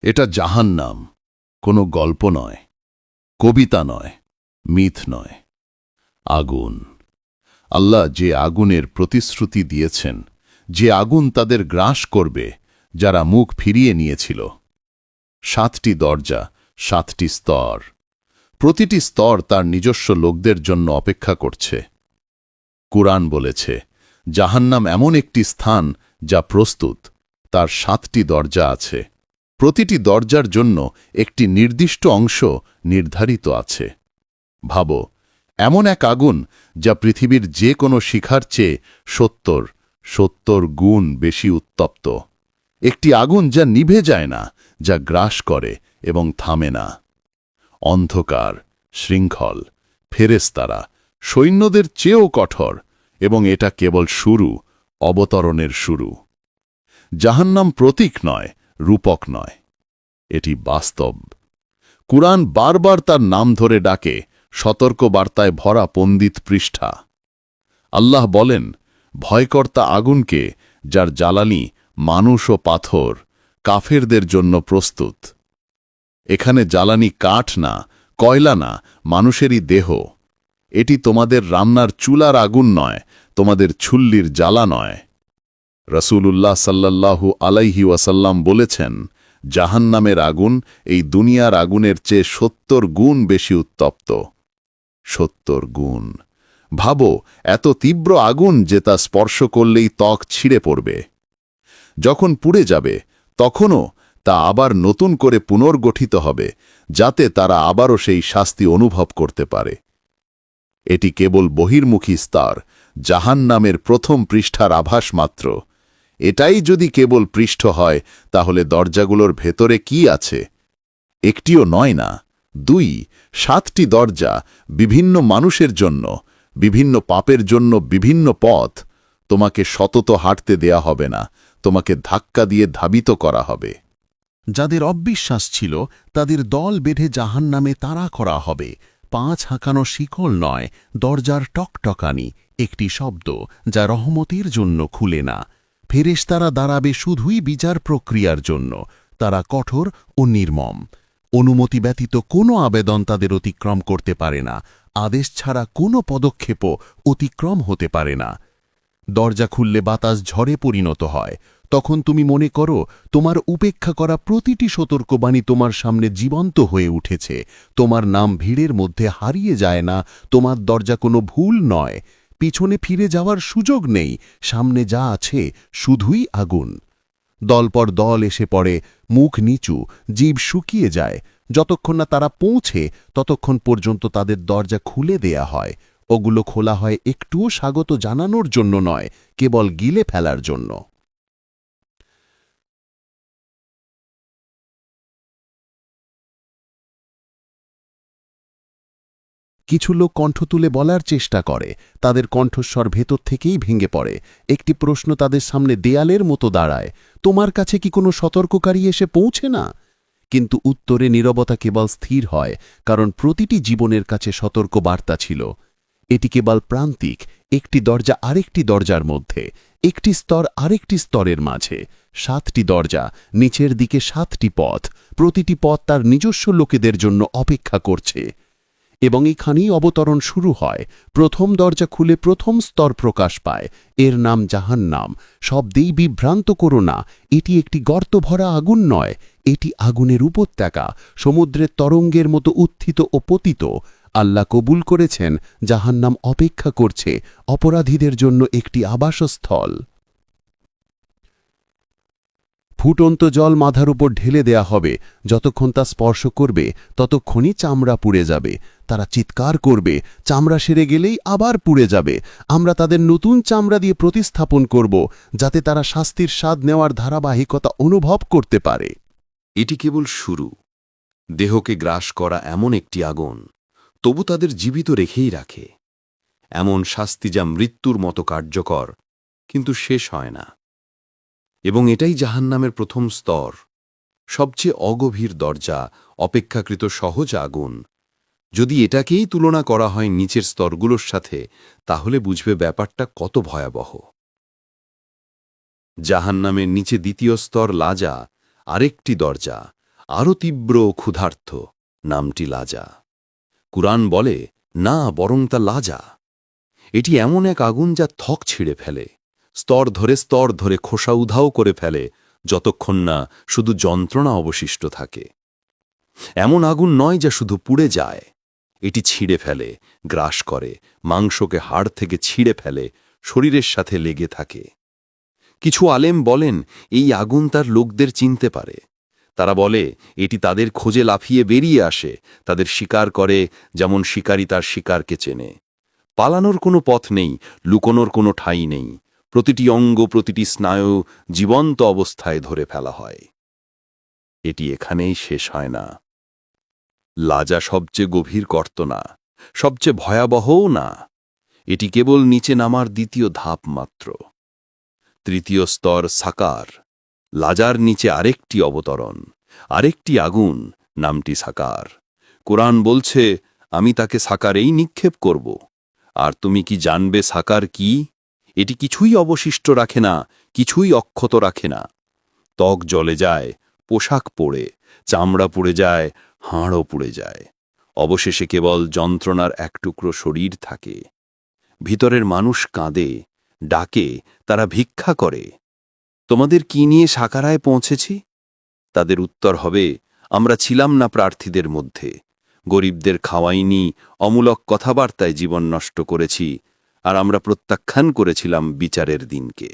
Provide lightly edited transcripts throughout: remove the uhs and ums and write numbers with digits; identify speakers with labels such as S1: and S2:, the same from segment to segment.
S1: এটা জাহান্নাম, কোনো গল্প নয়, কবিতা নয়, মিথ নয়, আগুন। আল্লাহ যে আগুনের প্রতিশ্রুতি দিয়েছেন, যে আগুন তাদের গ্রাস করবে যারা মুখ ফিরিয়ে নিয়েছিল। 7টি দরজা, 7টি স্তর, প্রতিটি স্তর তার নিজস্ব লোকদের জন্য অপেক্ষা করছে। কুরআন বলেছে, জাহান্নাম এমন একটি স্থান যা প্রস্তুত, তার 7টি দরজা আছে। প্রতিটি দরজার জন্য একটি নির্দিষ্ট অংশ নির্ধারিত আছে। ভাবো, এমন এক আগুন যা পৃথিবীর যে কোনো শিখার চেয়ে 70 গুণ বেশি উত্তপ্ত। একটি আগুন যা নিভে যায় না, যা গ্রাস করে এবং থামে না। অন্ধকার, শৃঙ্খল, ফেরেশতারা, সৈন্যদের চেয়েও কঠোর, এবং এটা কেবল শুরু, অবতরণের শুরু। জাহান্নাম প্রতীক নয়, রূপক নয়, এটি বাস্তব। কুরআন বারবার তার নাম ধরে ডাকে, সতর্ক বার্তায় ভরা পণ্ডিত পৃষ্ঠা। আল্লাহ বলেন, ভয়কর্তা আগুনকে, যার জ্বালানি মানুষ ও পাথর, কাফেরদের জন্য প্রস্তুত। এখানে জ্বালানি কাঠ না, কয়লা না, মানুষেরই দেহ। এটি তোমাদের রান্নার চুলার আগুন নয়, তোমাদের ছুল্লির জ্বালা নয়। রাসূলুল্লাহ সাল্লাল্লাহু আলাইহি ওয়াসাল্লাম বলেছেন, জাহান্নামের আগুন এই দুনিয়ার আগুনের চেয়ে 70 গুণ বেশি উত্তপ্ত। 70 গুণ। ভাবো, এত তীব্র আগুন যে তা স্পর্শ করলেই ত্বক ছিঁড়ে পড়বে। যখন পুড়ে যাবে, তখনও তা আবার নতুন করে পুনর্গঠিত হবে, যাতে তারা আবারও সেই শাস্তি অনুভব করতে পারে। এটি কেবল বহির্মুখী স্তর, জাহান্নামের প্রথম পৃষ্ঠার আভাস মাত্র। এটাই যদি কেবল পৃষ্ঠ হয়, তাহলে দরজাগুলোর ভেতরে কি আছে? একটিও নয় না, 2, 7টি দরজা, বিভিন্ন মানুষের জন্য, বিভিন্ন পাপের জন্য বিভিন্ন পথ। তোমাকে সতত হাঁটতে দেয়া হবে না, তোমাকে ধাক্কা দিয়ে ধাবিত করা হবে।
S2: যাদের অবিশ্বাস ছিল, তাদের দল বেঁধে জাহান্নামে তাড়া করা হবে। 5 হাঁকানো শিকল নয়, দরজার টকটকানি, একটি শব্দ যা রহমতের জন্য খুলে না। ফেরেশতারা দাঁড়াবে শুধুই বিচার প্রক্রিয়ার জন্য। তারা কঠোর ও নির্মম। অনুমতি ব্যতীত কোনো আবেদন তাদের অতিক্রম করতে পারে না। আদেশ ছাড়া কোনো পদক্ষেপও অতিক্রম হতে পারে না। দরজা খুললে বাতাস ঝড়ে পরিণত হয়। তখন তুমি মনে করো, তোমার উপেক্ষা করা প্রতিটি সতর্কবাণী তোমার সামনে জীবন্ত হয়ে উঠেছে। তোমার নাম ভিড়ের মধ্যে হারিয়ে যায় না, তোমার দরজা কোনো ভুল নয়। পিছনে ফিরে যাওয়ার সুযোগ নেই, সামনে যা আছে শুধুই আগুন। দল পর দল এসে পড়ে, মুখ নিচু, জিভ শুকিয়ে যায়। যতক্ষণ না তারা পৌঁছে, ততক্ষণ পর্যন্ত তাদের দরজা খুলে দেয়া হয়। ওগুলো খোলা হয় একটুও স্বাগত জানানোর জন্য নয়, কেবল গিলে ফেলার জন্য। কিছু লোক কণ্ঠ তুলে বলার চেষ্টা করে, তাদের কণ্ঠস্বর ভেতর থেকেই ভেঙে পড়ে। একটি প্রশ্ন তাদের সামনে দেয়ালের মতো দাঁড়ায়, তোমার কাছে কি কোনো সতর্ককারী এসে পৌঁছে না? কিন্তু উত্তরে নীরবতা কেবল স্থির হয়, কারণ প্রতিটি জীবনের কাছে সতর্ক বার্তা ছিল। এটি কেবল প্রান্তিক, একটি দরজা আরেকটি দরজার মধ্যে, একটি স্তর আরেকটি স্তরের মাঝে। 7টি দরজা, নিচের দিকে 7টি পথ, প্রতিটি পথ তার নিজস্ব লোকেদের জন্য অপেক্ষা করছে। এবং এখানেই অবতরণ শুরু হয়। প্রথম দরজা খুলে প্রথম স্তর প্রকাশ পায়, এর নাম জাহান্নাম। শব্দেই বিভ্রান্ত করো না, এটি একটি গর্ত ভরা আগুন নয়, এটি আগুনের উপত্যকা, সমুদ্রের তরঙ্গের মতো উত্থিত ও পতিত। আল্লাহ কবুল করেছেন, জাহান্নাম অপেক্ষা করছে অপরাধীদের জন্য একটি আবাসস্থল। ফুটন্ত জল মাথার উপর ঢেলে দেয়া হবে, যতক্ষণ তা স্পর্শ করবে ততক্ষণই চামড়া পুড়ে যাবে। তারা চিৎকার করবে, চামড়া সেরে গেলেই আবার পুড়ে যাবে। আমরা তাদের নতুন চামড়া দিয়ে প্রতিস্থাপন করব, যাতে তারা শাস্তির স্বাদ নেওয়ার ধারাবাহিকতা অনুভব করতে পারে।
S3: এটি কেবল শুরু। দেহকে গ্রাস করা এমন একটি আগুন, তবু তাদের জীবিত রেখেই রাখে। এমন শাস্তি যা মৃত্যুর মতো কার্যকর, কিন্তু শেষ হয় না। এবং এটাই জাহান্নামের প্রথম স্তর, সবচেয়ে অগভীর দরজা, অপেক্ষাকৃত সহজ আগুন। যদি এটাকেই তুলনা করা হয় নিচের স্তরগুলোর সাথে, তাহলে বুঝবে ব্যাপারটা কত ভয়াবহ। জাহান্নামের নিচে দ্বিতীয় স্তর লাজা, আরেকটি দরজা, আরও তীব্র ও ক্ষুধার্ত, নামটি লাজা। কুরআন বলে, না, বরং তা লাজা। এটি এমন এক আগুন যা থক ছিঁড়ে ফেলে, স্তর ধরে খোসা উধাও করে ফেলে, যতক্ষণ না শুধু যন্ত্রণা অবশিষ্ট থাকে। এমন আগুন নয় যা শুধু পুড়ে যায়, এটি ছিঁড়ে ফেলে, গ্রাস করে, মাংসকে হাড় থেকে ছিঁড়ে ফেলে, শরীরের সাথে লেগে থাকে। কিছু আলেম বলেন, এই আগুন তার লোকদের চিনতে পারে। তারা বলে, এটি তাদের খোঁজে লাফিয়ে বেরিয়ে আসে, তাদের শিকার করে যেমন শিকারী তার শিকারকে চেনে। পালানোর কোনো পথ নেই, লুকোনোর কোনো ঠাঁই নেই। প্রতিটি অঙ্গ, প্রতিটি স্নায়ু জীবন্ত অবস্থায় ধরে ফেলা হয়। এটি এখানেই শেষ হয় না। লাজা সবচেয়ে গভীর গর্ত না, সবচেয়ে ভয়াবহও না। এটি কেবল নিচে নামার দ্বিতীয় ধাপ মাত্র। তৃতীয় স্তর সাকার। লাজার নিচে আরেকটি অবতরণ, আরেকটি আগুন, নামটি সাকার। কোরআন বলছে, আমি তাকে সাকারেই নিক্ষেপ করব। আর তুমি কি জানবে সাকার কি? এটি কিছুই অবশিষ্ট রাখে না, কিছুই অক্ষত রাখে না। ত্বক জ্বলে যায়, পোশাক পোড়ে, চামড়া পুড়ে যায়, হাড়ও পুড়ে যায়। অবশেষে কেবল যন্ত্রণার এক টুকরো শরীর থাকে। ভিতরের মানুষ কাঁদে, ডাকে, তারা ভিক্ষা করে, তোমাদের কি নিয়ে সাকারায় পৌঁছেছি? তাদের উত্তর হবে, আমরা ছিলাম না প্রার্থীদের মধ্যে, গরিবদের খাওয়াইনি, অমূলক কথাবার্তায় জীবন নষ্ট করেছি, আর আমরা প্রত্যাখ্যান করেছিলাম বিচারের দিনকে।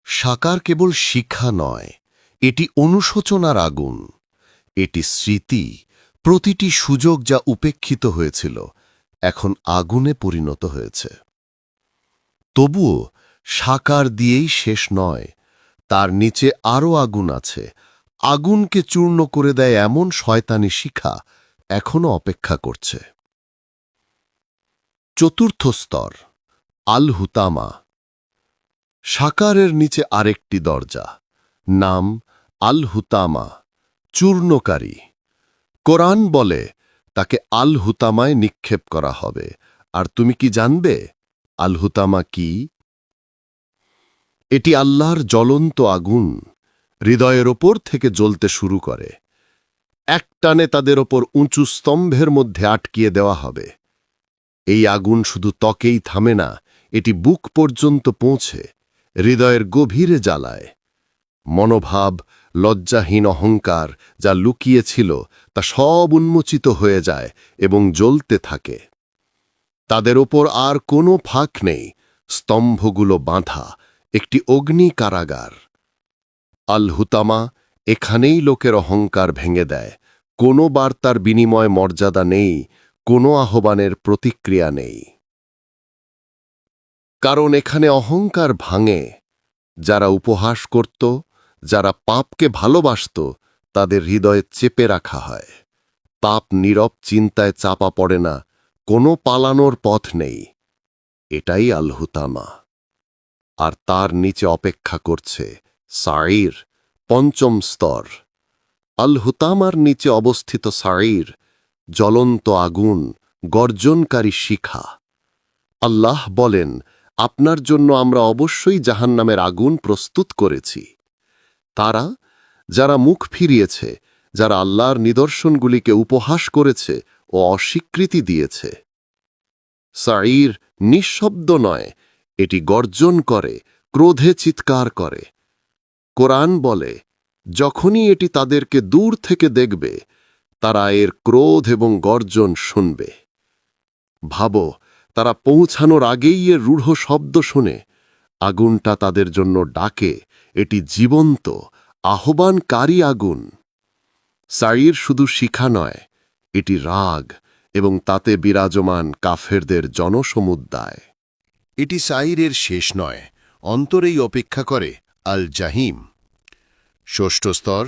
S2: সাকার কেবল শিক্ষা নয়, এটি অনুশোচনার আগুন। এটি স্মৃতি, প্রতিটি সুযোগ যা উপেক্ষিত হয়েছিল এখন আগুনে পরিণত হয়েছে। তবুও সাকার দিয়েই শেষ নয়, তার নিচে আরও আগুন আছে। আগুনকে চূর্ণ করে দেয় এমন শয়তানি শিখা এখনও অপেক্ষা করছে। চতুর্থ স্তর আল হুতামা। সাকারের নিচে আরেকটি দরজা, নাম আল হুতামা, চূর্ণকারী। কোরআন বলে তাকে আল হুতামায় নিক্ষেপ করা হবে। আর তুমি কি জানবে আল হুতামা কি? এটি আল্লাহর জ্বলন্ত আগুন, হৃদয়ের ওপর থেকে জ্বলতে শুরু করে। একটানে তাদের ওপর উঁচু স্তম্ভের মধ্যে আটকিয়ে দেওয়া হবে। এই আগুন শুধু ত্বকেই থামে না, এটি বুক পর্যন্ত পৌঁছে, হৃদয়ের গভীরে জ্বালায়। মনোভাব, লজ্জাহীন অহংকার যা লুকিয়েছিল তা সব উন্মোচিত হয়ে যায় এবং জ্বলতে থাকে। তাদের ওপর আর কোনো ফাঁক নেই, স্তম্ভগুলো বাঁধা, একটি অগ্নি কারাগার। আল হুতামা এখানেই লোকের অহংকার ভেঙে দেয়। কোনো বার্তার বিনিময় মর্যাদা নেই, কোনো আহ্বানের প্রতিক্রিয়া নেই। কারণ এখানে অহংকার ভাঙে। যারা উপহাস করত, যারা পাপকে ভালোবাসত, তাদের হৃদয়ে চেপে রাখা হয়। পাপ নীরব চিন্তায় চাপা পড়ে না, কোনো পালানোর পথ নেই। এটাই আল হুতামা। আর তার নিচে অপেক্ষা করছে সাঈর, পঞ্চম স্তর। আল হুতামার নিচে অবস্থিত সাঈর, জ্বলন্ত আগুন, গর্জনকারী শিখা। আল্লাহ বলেন, আপনার জন্য আমরা অবশ্যই জাহান্নামের আগুন প্রস্তুত করেছি। তারা, যারা মুখ ফিরিয়েছে, যারা আল্লাহর নিদর্শনগুলিকে উপহাস করেছে ও অস্বীকৃতি দিয়েছে। সাঈর নিঃশব্দ নয়, এটি গর্জন করে, ক্রোধে চিৎকার করে। কোরআন বলে, যখনই এটি তাদেরকে দূর থেকে দেখবে, তারা এর ক্রোধ এবং গর্জন শুনবে। ভাবো, তারা পৌঁছানোর আগেই এর রূঢ় শব্দ শুনে। আগুনটা তাদের জন্য ডাকে, এটি জীবন্ত, আহ্বানকারী আগুন। সাঈর শুধু শিখা নয়, এটি রাগ এবং তাতে বিরাজমান কাফেরদের জনসমুদায়। এটি সাঈরের শেষ নয়, অন্তরেই অপেক্ষা করে আল জাহিম। ষষ্ঠ স্তর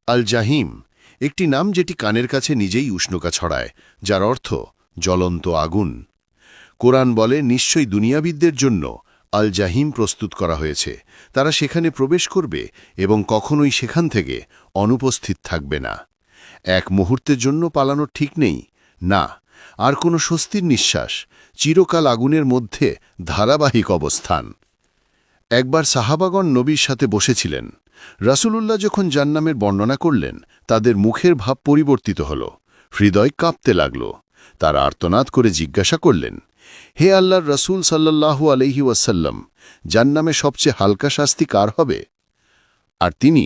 S2: আল জাহিম, একটি নাম যেটি কানের কাছে নিজেই উষ্ণতা ছড়ায়, যার অর্থ জ্বলন্ত আগুন। কোরআন বলে, নিশ্চয়ই দুনিয়াবিদদের জন্য আল জাহিম প্রস্তুত করা হয়েছে। তারা সেখানে প্রবেশ করবে এবং কখনোই সেখান থেকে অনুপস্থিত থাকবে না। এক মুহূর্তের জন্য পালানো ঠিক নেই, না, আর কোনো স্বস্তির নিঃশ্বাস, চিরকাল আগুনের মধ্যে ধারাবাহিক অবস্থান। একবার সাহাবাগণ নবীর সাথে বসেছিলেন।
S1: রাসূলুল্লাহ যখন জান্নামের বর্ণনা করলেন তাদের মুখের ভাব পরিবর্তিত হল, হৃদয় কাঁপতে লাগল। তারা আর্তনাদ করে জিজ্ঞাসা করলেন, হে আল্লাহর রসূল সাল্লাল্লাহু আলাইহি ওয়াসাল্লাম, জান্নামে সবচেয়ে হালকা শাস্তি কার হবে? আর তিনি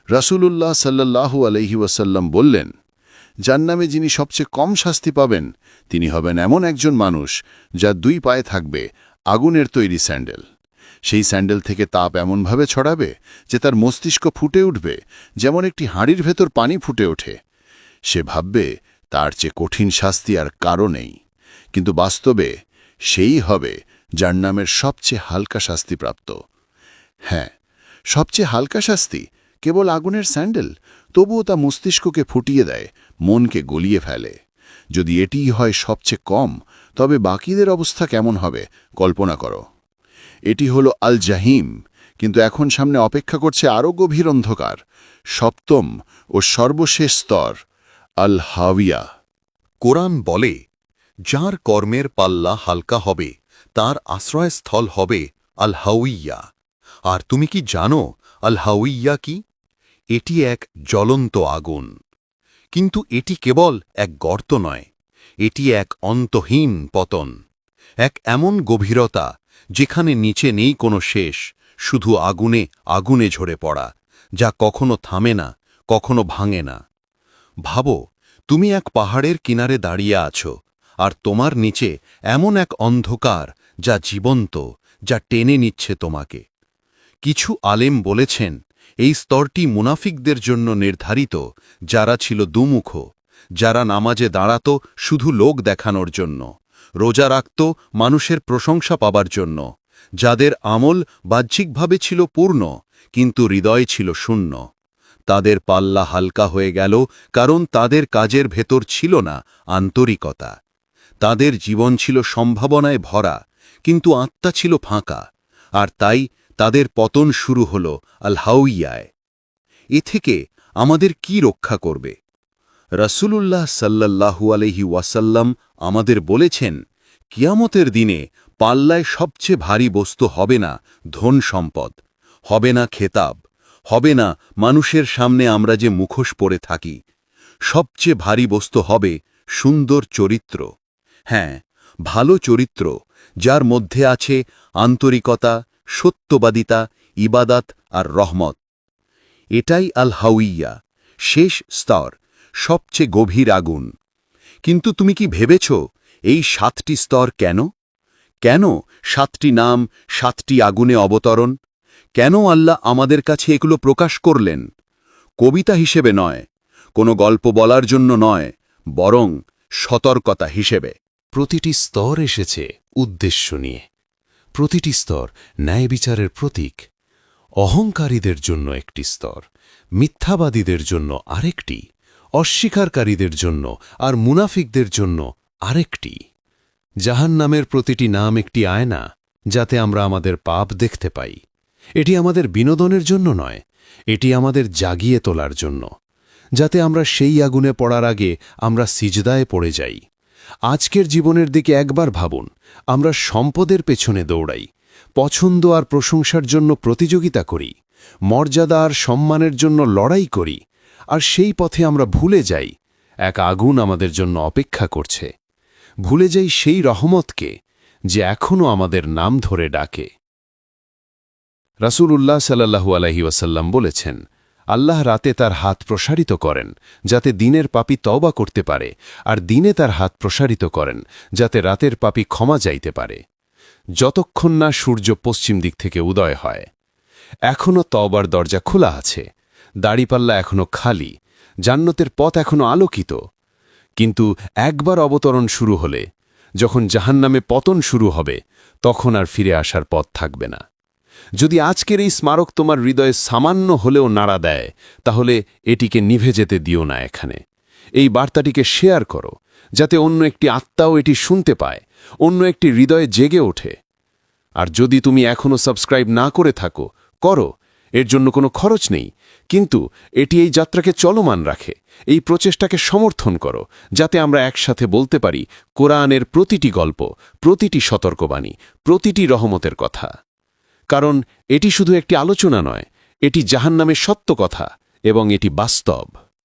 S1: রাসূলুল্লাহ সাল্লাল্লাহু আলাইহি ওয়াসাল্লাম বললেন, জান্নামে যিনি সবচেয়ে কম শাস্তি পাবেন তিনি হবেন এমন একজন মানুষ যার 2 পায়ে থাকবে আগুনের তৈরি স্যান্ডেল। সেই স্যান্ডেল থেকে তাপ এমনভাবে ছড়াবে যে তার মস্তিষ্ক ফুটে উঠবে, যেমন একটি হাঁড়ির ভেতর পানি ফুটে ওঠে। সে ভাববে তার চেয়ে কঠিন শাস্তি আর কারও নেই, কিন্তু বাস্তবে সেই হবে জান্নামের সবচেয়ে হালকা শাস্তিপ্রাপ্ত। হ্যাঁ, সবচেয়ে হালকা শাস্তি কেবল আগুনের স্যান্ডেল, তবুও তা মস্তিষ্ককে ফুটিয়ে দেয়, মনকে গলিয়ে ফেলে। যদি এটিই হয় সবচেয়ে কম, তবে বাকিদের অবস্থা কেমন হবে কল্পনা করো। এটি হলো আল জাহিম, কিন্তু এখন সামনে অপেক্ষা করছে আরও গভীর অন্ধকার, সপ্তম ও সর্বশেষ স্তর, আল হাওিয়া।
S2: কোরআন বলে, যার কর্মের পাল্লা হালকা হবে তার আশ্রয়স্থল হবে আল হাওইয়া। আর তুমি কি জানো আল হাওইয়া কি? এটি এক জ্বলন্ত আগুন। কিন্তু এটি কেবল এক গর্ত নয়, এটি এক অন্তহীন পতন, এক এমন গভীরতা যেখানে নিচে নেই কোনো শেষ, শুধু আগুনে আগুনে ঝরে পড়া, যা কখনো থামে না, কখনো ভাঙে না। ভাবো, তুমি এক পাহাড়ের কিনারে দাঁড়িয়ে আছো, আর তোমার নিচে এমন এক অন্ধকার যা জীবন্ত, যা টেনে নিচ্ছে তোমাকে। কিছু আলেম বলেছেন এই স্তরটি মুনাফিকদের জন্য নির্ধারিত, যারা ছিল দুমুখ, যারা নামাজে দাঁড়াত শুধু লোক দেখানোর জন্য, রোজা রাখত মানুষের প্রশংসা পাবার জন্য, যাদের আমল বাহ্যিকভাবে ছিল পূর্ণ কিন্তু হৃদয় ছিল শূন্য। তাদের পাল্লা হালকা হয়ে গেল কারণ তাদের কাজের ভেতর ছিল না আন্তরিকতা। তাদের জীবন ছিল সম্ভাবনায় ভরা, কিন্তু আত্মা ছিল ফাঁকা, আর তাই তাদের পতন শুরু হল আল হাওইয়ায়। এ থেকে আমাদের কি রক্ষা করবে? রাসূলুল্লাহ সাল্লাল্লাহু আলাইহি ওয়াসাল্লাম আমাদের বলেছেন, কিয়ামতের দিনে পাল্লায় সবচেয়ে ভারী বস্তু হবে না ধন সম্পদ, হবে না খেতাব, হবে না মানুষের সামনে আমরা যে মুখোশ পরে থাকি। সবচেয়ে ভারী বস্তু হবে সুন্দর চরিত্র। হ্যাঁ, ভালো চরিত্র, যার মধ্যে আছে আন্তরিকতা, সত্যবাদিতা, ইবাদাত আর রহমত। এটাই আল হাওইয়া, শেষ স্তর, সবচেয়ে গভীর আগুন। কিন্তু তুমি কি ভেবেছ এই 7টি স্তর কেন? কেন 7টি নাম, 7টি আগুনে অবতরণ? কেন আল্লাহ আমাদের কাছে এগুলো প্রকাশ করলেন? কবিতা হিসেবে নয়, কোনো গল্প বলার জন্য নয়, বরং সতর্কতা হিসেবে। প্রতিটি স্তর এসেছে উদ্দেশ্য নিয়ে। প্রতিটি স্তর ন্যায় বিচারের প্রতীক। অহংকারীদের জন্য একটি স্তর, মিথ্যাবাদীদের জন্য আরেকটি, অস্বীকারীদের জন্য আর মুনাফিকদের জন্য আরেকটি। জাহান্নামের প্রতিটি নাম একটি আয়না, যাতে আমরা আমাদের পাপ দেখতে পাই। এটি আমাদের বিনোদনের জন্য নয়, এটি আমাদের জাগিয়ে তোলার জন্য, যাতে আমরা সেই আগুনে পড়ার আগে আমরা সিজদায় পড়ে যাই। আজকের জীবনের দিকে একবার ভাবুন। আমরা সম্পদের পেছনে দৌড়াই, পছন্দ আর প্রশংসার জন্য প্রতিযোগিতা করি, মর্যাদা আর সম্মানের জন্য লড়াই করি, আর সেই পথে আমরা ভুলে যাই এক আগুন আমাদের জন্য অপেক্ষা করছে। ভুলে যাই সেই রহমতকে যে এখনও আমাদের নাম ধরে ডাকে। রাসূলুল্লাহ সাল্লাল্লাহু আলাইহি ওয়াসাল্লাম বলেছেন, আল্লাহ রাতে তার হাত প্রসারিত করেন যাতে দিনের পাপী তওবা করতে পারে, আর দিনে তার হাত প্রসারিত করেন যাতে রাতের পাপী ক্ষমা চাইতে পারে, যতক্ষণ না সূর্য পশ্চিম দিক থেকে উদয় হয়। এখনও তওবার দরজা খোলা আছে, দাড়িপাল্লা এখনও খালি, জান্নাতের পথ এখনও আলোকিত। কিন্তু একবার অবতরণ শুরু হলে, যখন জাহান্নামে পতন শুরু হবে, তখন আর ফিরে আসার পথ থাকবে না। যদি আজকের এই স্মারক তোমার হৃদয়ে সামান্য হলেও নাড়া দেয়, তাহলে এটিকে নিভে যেতে দিও না। এখানে এই বার্তাটিকে শেয়ার করো, যাতে অন্য একটি আত্মাও এটি শুনতে পায়, অন্য একটি হৃদয়ে জেগে ওঠে। আর যদি তুমি এখনও সাবস্ক্রাইব না করে থাকো, করো। এর জন্য কোনো খরচ নেই, কিন্তু এটি এই যাত্রাকে চলমান রাখে। এই প্রচেষ্টাকে সমর্থন করো, যাতে আমরা একসাথে বলতে পারি কোরআনের প্রতিটি গল্প, প্রতিটি সতর্কবাণী, প্রতিটি রহমতের কথা। কারণ এটি শুধু একটি আলোচনা নয়, এটি জাহান্নামের সত্য কথা এবং এটি বাস্তব।